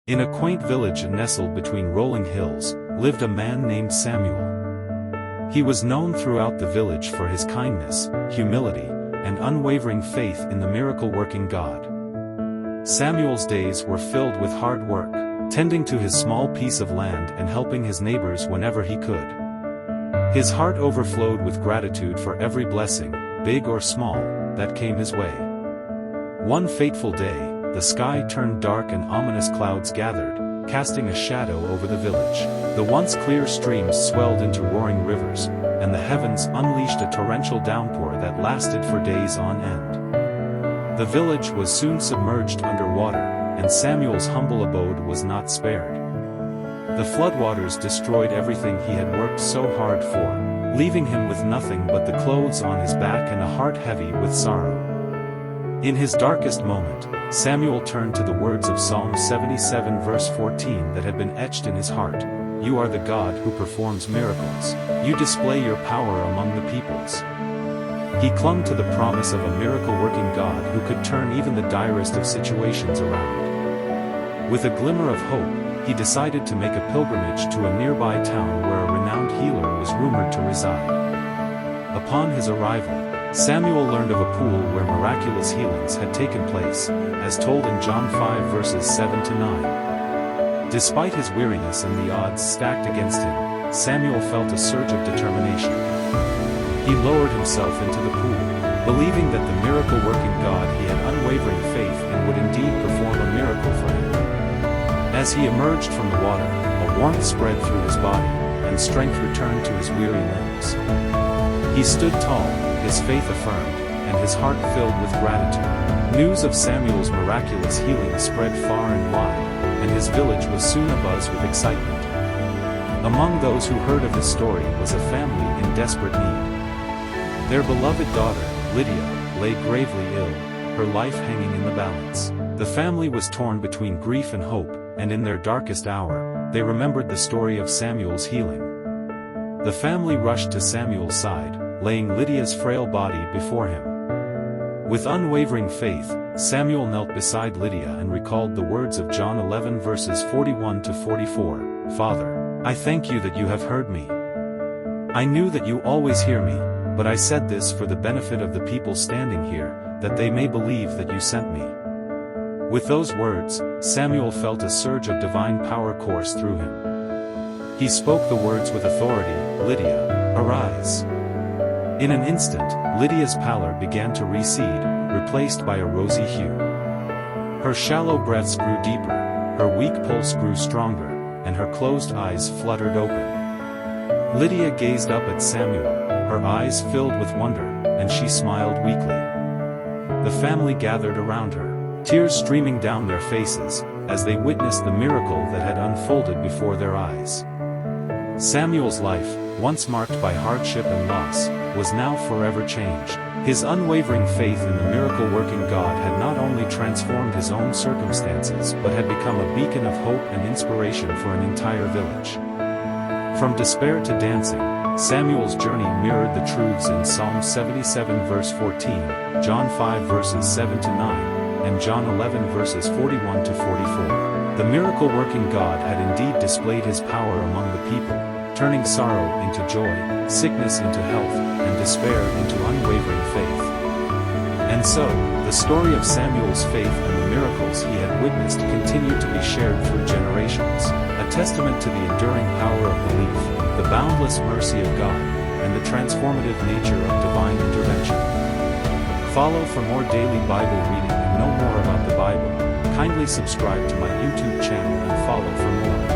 In a quaint village nestled between rolling hills, lived a man named Samuel. He was known throughout the village for his kindness, humility, and unwavering faith in the miracle-working God. Samuel's days were filled with hard work, tending to his small piece of land and helping his neighbors whenever he could. His heart overflowed with gratitude for every blessing, big or small, that came his way. One fateful day, the sky turned dark and ominous clouds gathered, casting a shadow over the village. The once clear streams swelled into roaring rivers, and the heavens unleashed a torrential downpour that lasted for days on end. The village was soon submerged under water, and Samuel's humble abode was not spared. The floodwaters destroyed everything he had worked so hard for, leaving him with nothing but the clothes on his back and a heart heavy with sorrow. In his darkest moment, Samuel turned to the words of Psalm 77 verse 14 that had been etched in his heart. You are the God who performs miracles. You display your power among the peoples. He clung to the promise of a miracle-working God who could turn even the direst of situations around. With a glimmer of hope, he decided to make a pilgrimage to a nearby town where a renowned healer was rumored to reside. Upon his arrival, Samuel learned of a pool where miraculous healings had taken place, as told in John 5 verses 7 to 9. Despite his weariness and the odds stacked against him, Samuel felt a surge of determination. He lowered himself into the pool, believing that the miracle-working God he had unwavering faith in would indeed perform a miracle for him. As he emerged from the water, a warmth spread through his body, and strength returned to his weary limbs. He stood tall, his faith affirmed, and his heart filled with gratitude. News of Samuel's miraculous healing spread far and wide, and his village was soon abuzz with excitement. Among those who heard of his story was a family in desperate need. Their beloved daughter, Lydia, lay gravely ill, her life hanging in the balance. The family was torn between grief and hope, and in their darkest hour, they remembered the story of Samuel's healing. The family rushed to Samuel's side, laying Lydia's frail body before him. With unwavering faith, Samuel knelt beside Lydia and recalled the words of John 11 verses 41 to 44, Father, I thank you that you have heard me. I knew that you always hear me, but I said this for the benefit of the people standing here, that they may believe that you sent me. With those words, Samuel felt a surge of divine power course through him. He spoke the words with authority, Lydia, arise. In an instant, Lydia's pallor began to recede, replaced by a rosy hue. Her shallow breaths grew deeper, her weak pulse grew stronger, and her closed eyes fluttered open. Lydia gazed up at Samuel, her eyes filled with wonder, and she smiled weakly. The family gathered around her, tears streaming down their faces, as they witnessed the miracle that had unfolded before their eyes. Samuel's life, once marked by hardship and loss, was now forever changed. His unwavering faith in the miracle-working God had not only transformed his own circumstances but had become a beacon of hope and inspiration for an entire village. From despair to dancing, Samuel's journey mirrored the truths in Psalm 77 verse 14, John 5 verses 7 to 9, and John 11 verses 41 to 44. The miracle-working God had indeed displayed his power among the people, turning sorrow into joy, sickness into health, and despair into unwavering faith. And so, the story of Samuel's faith and the miracles he had witnessed continued to be shared through generations, a testament to the enduring power of belief, the boundless mercy of God, and the transformative nature of divine intervention. Follow for more daily Bible reading and know more about the Bible. Kindly subscribe to my YouTube channel and follow for more.